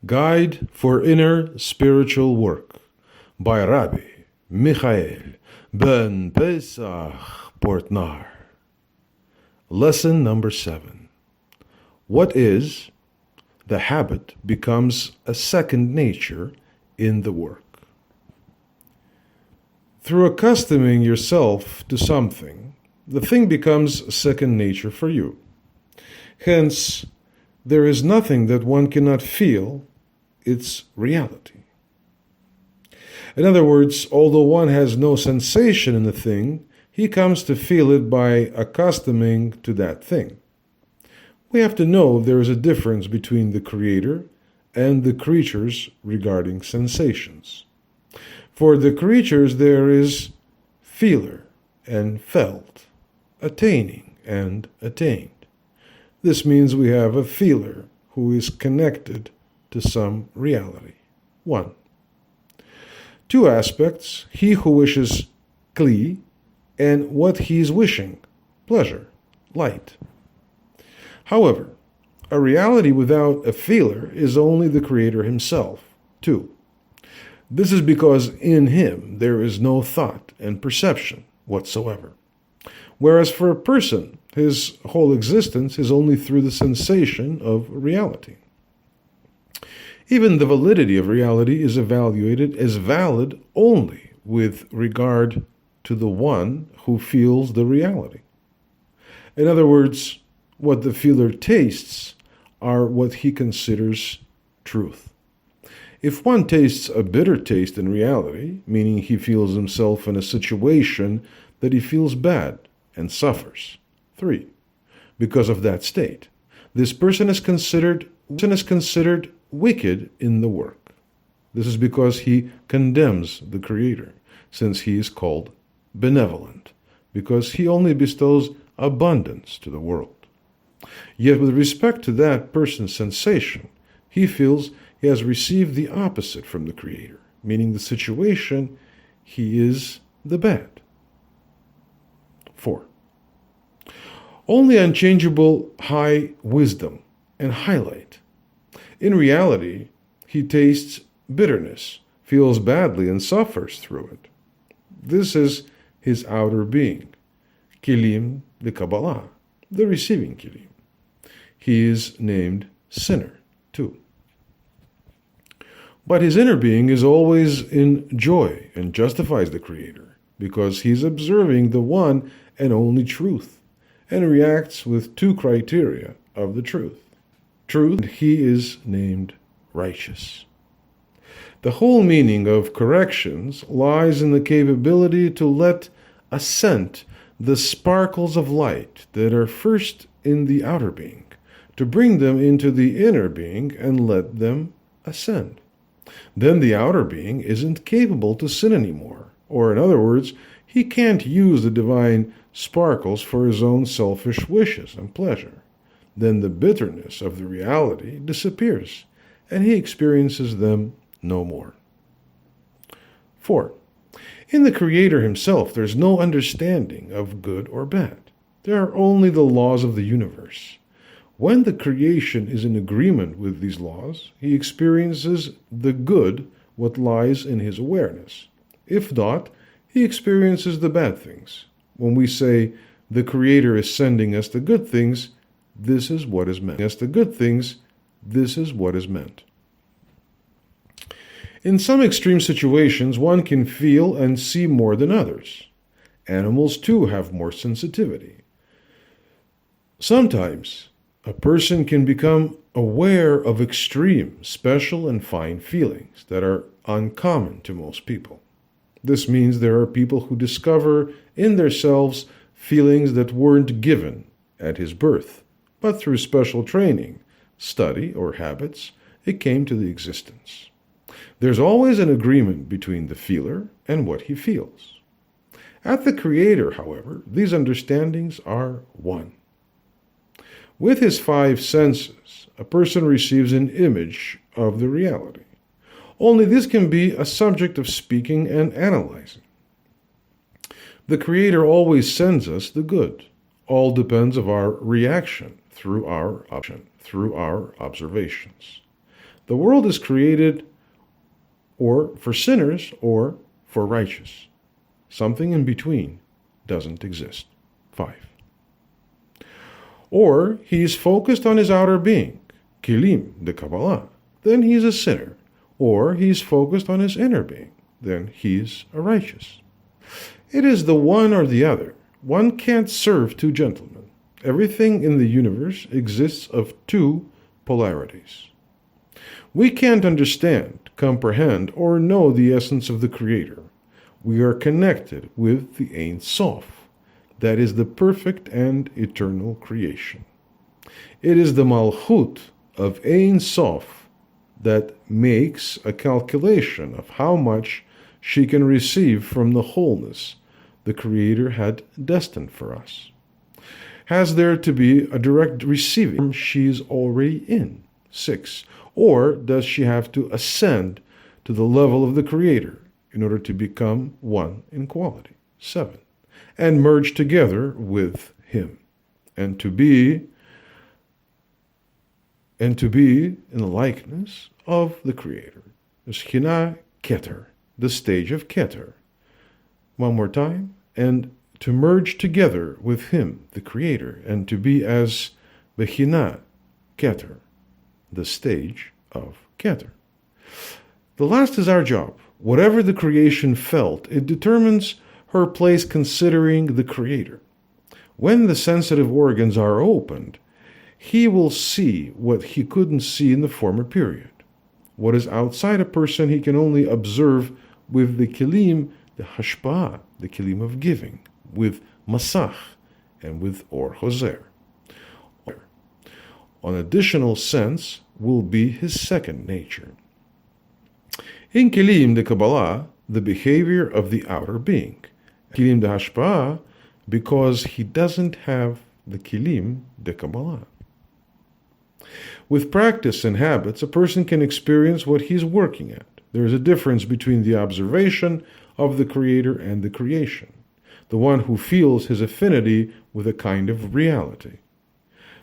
Guide for Inner Spiritual Work by Rabbi Michael-ben-Pesach, Portnaar. Lesson number 7. What is? The habit becomes a second nature in the work. Through accustoming yourself to something, the thing becomes second nature for you. Hence, there is nothing that one cannot feel its reality. In other words, although one has no sensation in the thing, he comes to feel it by accustoming to that thing. We have to know there is a difference between the creator and the creatures regarding sensations. For the creatures there is feeler and felt, attaining and attained. This means we have a feeler who is connected to some reality. 1. 2 aspects, he who wishes kli, and what he is wishing, pleasure, light. However, a reality without a feeler is only the creator himself. 2. This is because in him there is no thought and perception whatsoever. Whereas for a person, his whole existence is only through the sensation of reality. Even the validity of reality is evaluated as valid only with regard to the one who feels the reality. In other words, what the feeler tastes are what he considers truth. If one tastes a bitter taste in reality, meaning he feels himself in a situation that he feels bad and suffers. 3. Because of that state, this person is considered wicked in the work. This is because he condemns the Creator, since he is called benevolent, because he only bestows abundance to the world. Yet with respect to that person's sensation, he feels he has received the opposite from the Creator, meaning the situation he is the bad. 4. Only unchangeable high wisdom and highlight. In reality, he tastes bitterness, feels badly, and suffers through it. This is his outer being, Kilim the Kabbalah, the receiving Kilim. He is named sinner, too. But his inner being is always in joy and justifies the Creator, because he is observing the one and only truth, and reacts with 2 criteria of the truth. Truth, he is named righteous. The whole meaning of corrections lies in the capability to let ascend the sparkles of light that are first in the outer being, to bring them into the inner being and let them ascend. Then the outer being isn't capable to sin anymore, or in other words, he can't use the divine sparkles for his own selfish wishes and pleasure. Then the bitterness of the reality disappears, and he experiences them no more. 4. In the Creator himself, there's no understanding of good or bad. There are only the laws of the universe. When the creation is in agreement with these laws, he experiences the good, what lies in his awareness. If not, he experiences the bad things. When we say the Creator is sending us the good things, this is what is meant. As the good things, this is what is meant. In some extreme situations, one can feel and see more than others. Animals, too, have more sensitivity. Sometimes, a person can become aware of extreme, special, and fine feelings that are uncommon to most people. This means there are people who discover in themselves feelings that weren't given at his birth, but through special training, study, or habits, it came to the existence. There's always an agreement between the feeler and what he feels. At the Creator, however, these understandings are one. With his 5 senses, a person receives an image of the reality. Only this can be a subject of speaking and analyzing. The Creator always sends us the good. All depends on our reaction through our observations. The world is created or for sinners or for righteous. Something in between doesn't exist. 5. Or he is focused on his outer being, kilim, the Kabbalah, then he is a sinner. Or he is focused on his inner being, then he is a righteous. It is the one or the other. One can't serve two gentlemen. Everything in the universe exists of two polarities. We can't understand, comprehend, or know the essence of the Creator. We are connected with the Ein Sof, that is the perfect and eternal creation. It is the Malchut of Ein Sof that makes a calculation of how much she can receive from the wholeness the Creator had destined for us. Has there to be a direct receiving she's already in? 6. Or does she have to ascend to the level of the Creator in order to become one in quality? 7. And merge together with Him, and to be in the likeness of the Creator. The Shekhinah Keter, the stage of Keter. One more time. And to merge together with Him, the Creator, and to be as Bechina Keter, the stage of Keter. The last is our job. Whatever the creation felt, it determines her place considering the Creator. When the sensitive organs are opened, he will see what he couldn't see in the former period. What is outside a person he can only observe with the kilim, the hashpa'ah, the kilim of giving, with masach, and with or hoser. An additional sense will be his second nature. In kilim, the Kabbalah, the behavior of the outer being. Kilim de hashpa'ah, because he doesn't have the kilim de Kabbalah. With practice and habits, a person can experience what he's working at. There is a difference between the observation of the Creator and the creation, the one who feels his affinity with a kind of reality.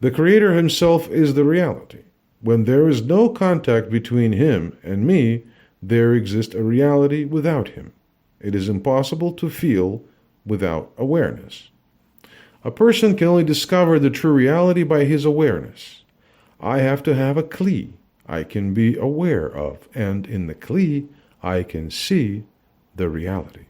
The Creator himself is the reality. When there is no contact between him and me, there exists a reality without him. It is impossible to feel without awareness. A person can only discover the true reality by his awareness. I have to have a kli I can be aware of, and in the kli I can see the reality.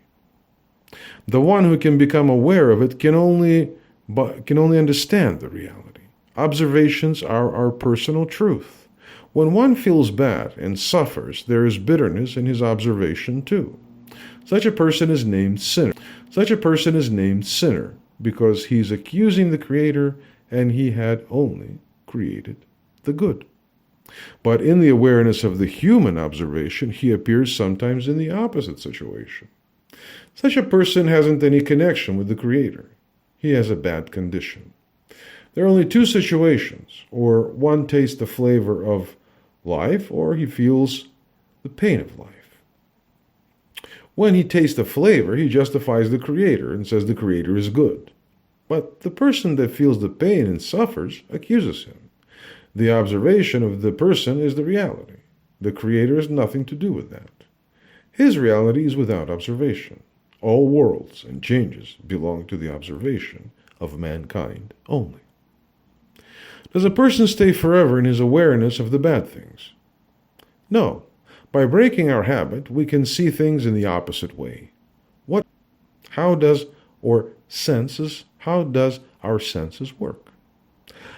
The one who can become aware of it can only understand the reality. Observations are our personal truth. When one feels bad and suffers, there is bitterness in his observation too. Such a person is named sinner. Such a person is named sinner because he is accusing the Creator and he had only created the good. But in the awareness of the human observation, he appears sometimes in the opposite situation. Such a person hasn't any connection with the Creator. He has a bad condition. There are only two situations, or one tastes the flavor of life, or he feels the pain of life. When he tastes the flavor, he justifies the Creator and says the Creator is good. But the person that feels the pain and suffers accuses him. The observation of the person is the reality. The Creator has nothing to do with that. His reality is without observation. All worlds and changes belong to the observation of mankind only. Does a person stay forever in his awareness of the bad things? No. By breaking our habit, we can see things in the opposite way. How does our senses work?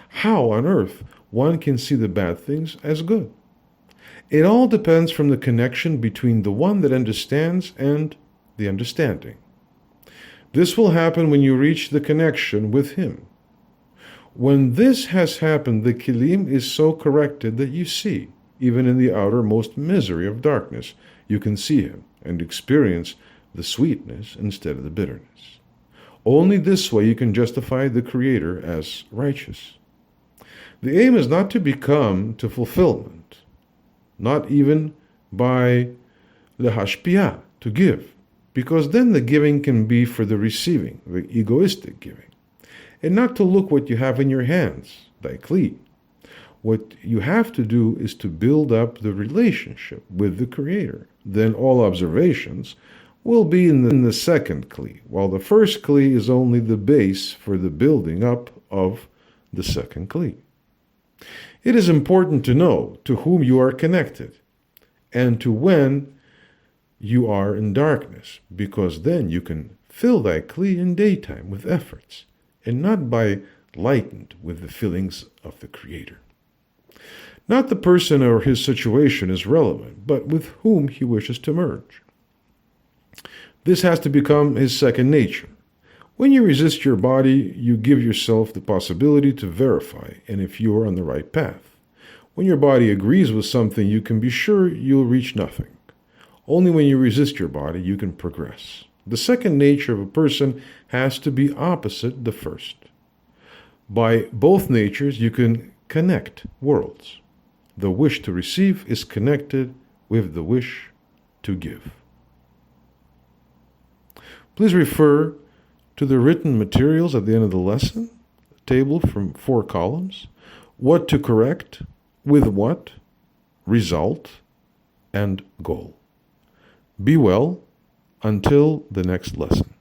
How on earth one can see the bad things as good? It all depends from the connection between the one that understands and the understanding. This will happen when you reach the connection with him. When this has happened, the kilim is so corrected that you see, even in the outermost misery of darkness, you can see him and experience the sweetness instead of the bitterness. Only this way you can justify the Creator as righteous. The aim is not to become to fulfillment, not even by the hashpia, to give, because then the giving can be for the receiving, the egoistic giving, and not to look what you have in your hands, thy kli. What you have to do is to build up the relationship with the Creator. Then all observations will be in the second kli, while the first kli is only the base for the building up of the second kli. It is important to know to whom you are connected and to when you are in darkness, because then you can fill thy kli in daytime with efforts, and not by lightened with the feelings of the Creator. Not the person or his situation is relevant, but with whom he wishes to merge. This has to become his second nature. When you resist your body, you give yourself the possibility to verify, and if you are on the right path. When your body agrees with something, you can be sure you'll reach nothing. Only when you resist your body, you can progress. The second nature of a person has to be opposite the first. By both natures, you can connect worlds. The wish to receive is connected with the wish to give. Please refer to the written materials at the end of the lesson, a table from 4 columns, what to correct, with what, result, and goal. Be well until the next lesson.